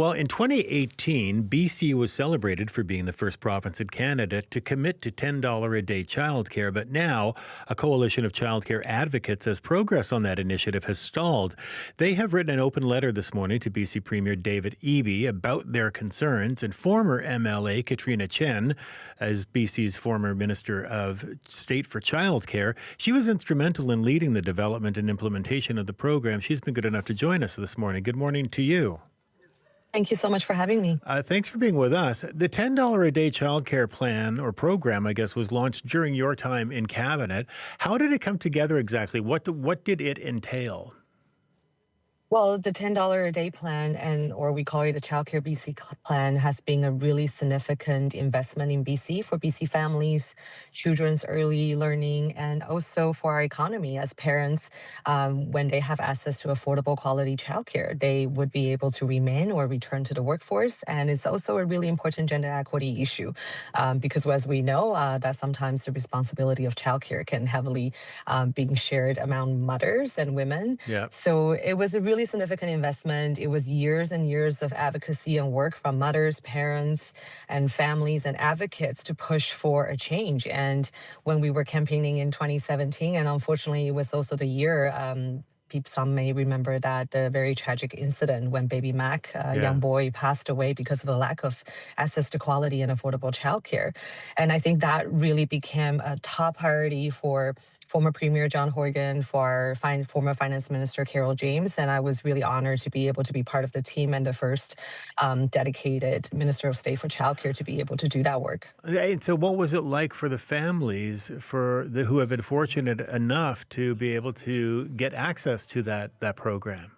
Well, in 2018, BC was celebrated for being the first province in Canada to commit to $10 a day childcare. But now, a coalition of childcare advocates says progress on that initiative has stalled. They have written an open letter this morning to BC Premier David Eby about their concerns. And former MLA Katrina Chen, as BC's former Minister of State for Childcare, she was instrumental in leading the development and implementation of the program. She's been good enough to join us this morning. Good morning to you. Thank you so much for having me. Thanks for being with us. The $10 a day childcare plan or program, I guess, was launched during your time in cabinet. How did it come together exactly? What did it entail? Well, the $10 a day plan, or we call it a Childcare BC plan, has been a really significant investment in BC for BC families, children's early learning, and also for our economy as parents. When they have access to affordable quality childcare, they would be able to remain or return to the workforce. And it's also a really important gender equity issue because, as we know, that sometimes the responsibility of childcare can heavily being shared among mothers and women. Yeah. So it was a really significant investment. It was years and years of advocacy and work from mothers, parents, and families and advocates to push for a change. And when we were campaigning in 2017, and unfortunately, it was also the year. Some may remember that the very tragic incident when baby Mac, a young boy, passed away because of the lack of access to quality and affordable childcare. And I think that really became a top priority for former Premier John Horgan, for former Finance Minister Carol James, and I was really honored to be able to be part of the team and the first dedicated Minister of State for Childcare to be able to do that work. And so what was it like for the families who have been fortunate enough to be able to get access to that program?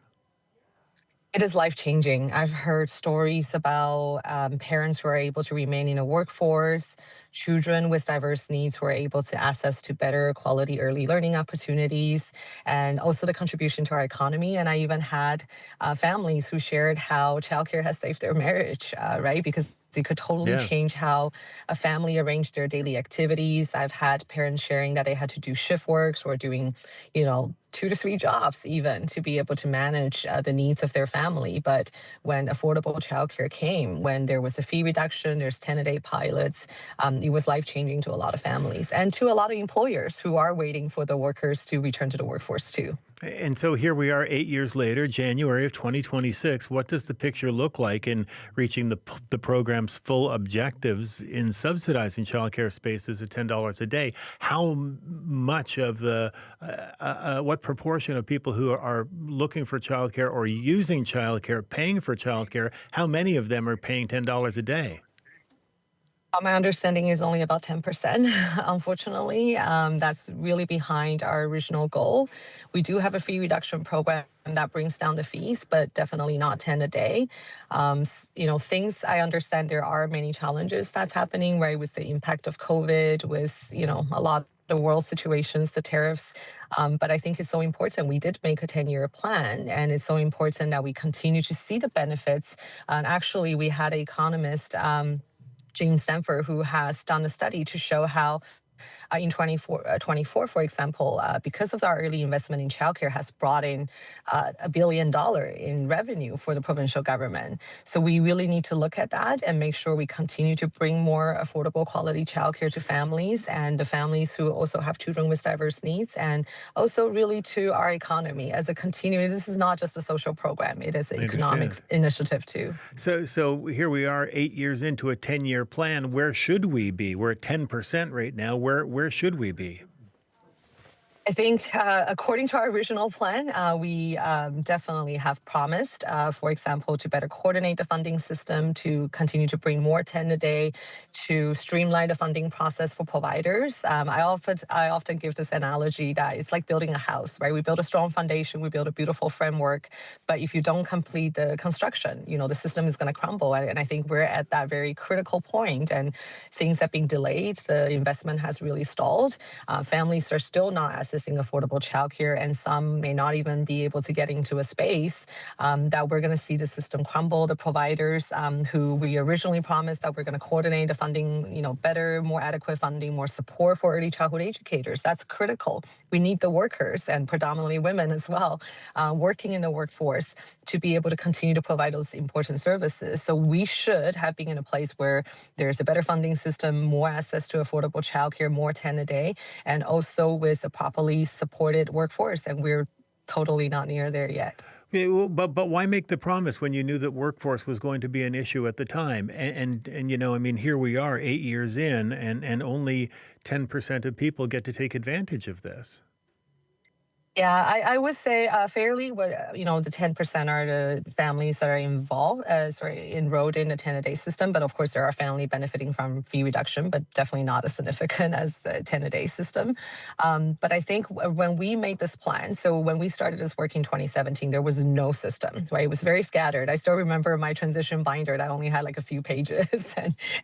It is life-changing. I've heard stories about parents who are able to remain in a workforce, children with diverse needs who are able to access to better quality early learning opportunities, and also the contribution to our economy. And I even had families who shared how childcare has saved their marriage, right? Because it could totally change how a family arranged their daily activities. I've had parents sharing that they had to do shift works or doing, 2 to 3 jobs even to be able to manage the needs of their family. But when affordable childcare came, when there was a fee reduction, there's 10-a-day pilots, it was life-changing to a lot of families and to a lot of employers who are waiting for the workers to return to the workforce too. And so here we are 8 years later, January of 2026. What does the picture look like in reaching the program's full objectives in subsidizing childcare spaces at $10 a day? How much of what proportion of people who are looking for childcare or using childcare, paying for childcare, how many of them are paying $10 a day? My understanding is only about 10%, unfortunately. That's really behind our original goal. We do have a fee reduction program that brings down the fees, but definitely not 10 a day. Things I understand there are many challenges that's happening, right, with the impact of COVID, with, a lot of the world situations, the tariffs. But I think it's so important. We did make a 10-year plan, and it's so important that we continue to see the benefits. And actually, we had an economist, James Stanford, who has done a study to show how in 24, for example, because of our early investment in childcare has brought in $1 billion in revenue for the provincial government. So we really need to look at that and make sure we continue to bring more affordable quality childcare to families and the families who also have children with diverse needs, and also really to our economy as a continuing. This is not just a social program; it is an economic initiative too. So here we are 8 years into a 10-year plan. Where should we be? We're at 10% right now. Where should we be? I think, according to our original plan, we definitely have promised, for example, to better coordinate the funding system, to continue to bring more 10 a day, to streamline the funding process for providers. I often give this analogy that it's like building a house, right? We build a strong foundation, we build a beautiful framework, but if you don't complete the construction, the system is going to crumble. And I think we're at that very critical point, and things have been delayed. The investment has really stalled. Families are still not accessing affordable childcare, and some may not even be able to get into a space, that we're going to see the system crumble. The providers who we originally promised that we're going to coordinate the funding, better, more adequate funding, more support for early childhood educators. That's critical. We need the workers, and predominantly women as well, working in the workforce, to be able to continue to provide those important services. So we should have been in a place where there's a better funding system, more access to affordable childcare, more 10 a day, and also with a properly supported workforce. And we're totally not near there yet. Yeah, well, but why make the promise when you knew that workforce was going to be an issue at the time? And I mean, here we are 8 years in, and only 10% of people get to take advantage of this. Yeah, I would say fairly, the 10% are the families that are enrolled in the 10 a day system. But of course, there are family benefiting from fee reduction, but definitely not as significant as the 10 a day system. But I think when we made this plan, so when we started this work in 2017, there was no system, right? It was very scattered. I still remember my transition binder that only had like a few pages.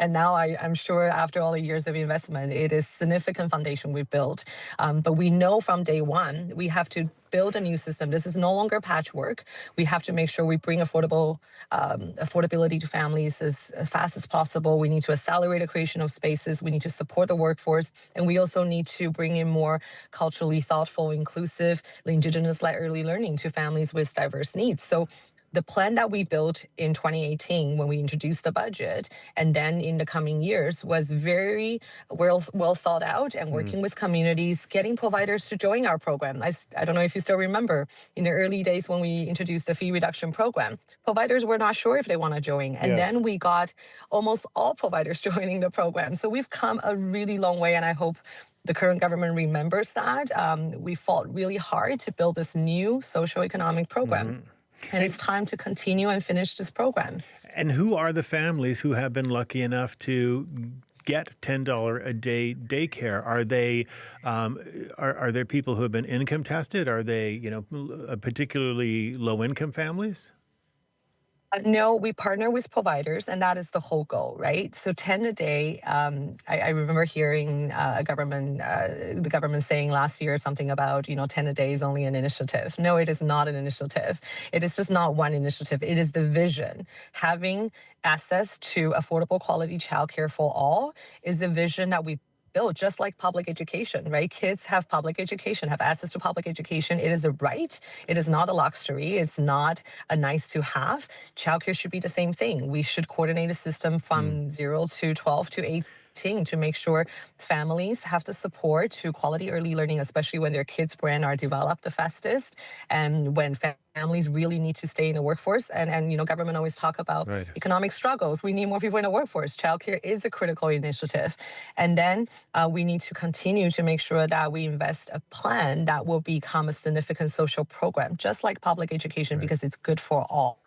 And now I'm sure after all the years of investment, it is significant foundation we've built. But we know from day one, we have to build a new system. This is no longer patchwork. We have to make sure we bring affordability to families as fast as possible. We need to accelerate the creation of spaces. We need to support the workforce. And we also need to bring in more culturally thoughtful, inclusive, Indigenous-led early learning to families with diverse needs. So the plan that we built in 2018 when we introduced the budget, and then in the coming years, was very well thought out, and working with communities, getting providers to join our program. I don't know if you still remember, in the early days when we introduced the fee reduction program, providers were not sure if they want to join. And Yes. then we got almost all providers joining the program. So we've come a really long way, and I hope the current government remembers that. We fought really hard to build this new socioeconomic program. And it's time to continue and finish this program. And who are the families who have been lucky enough to get $10 a day daycare? Are they are there people who have been income tested? Are they particularly low income families? No, we partner with providers, and that is the whole goal, right? So 10 a day. I remember hearing the government saying last year something about 10 a day is only an initiative. No, it is not an initiative. It is just not one initiative. It is the vision. Having access to affordable quality childcare for all is a vision that we built, just like public education, right? Kids have public education, have access to public education. It is a right. It is not a luxury. It's not a nice to have. Childcare should be the same thing. We should coordinate a system from 0 to 12 to 18 to make sure families have the support to quality early learning, especially when their kids' brain are developed the fastest, and when families really need to stay in the workforce. And government always talk about Right. economic struggles. We need more people in the workforce. Childcare is a critical initiative. And then we need to continue to make sure that we invest a plan that will become a significant social program, just like public education, because it's good for all.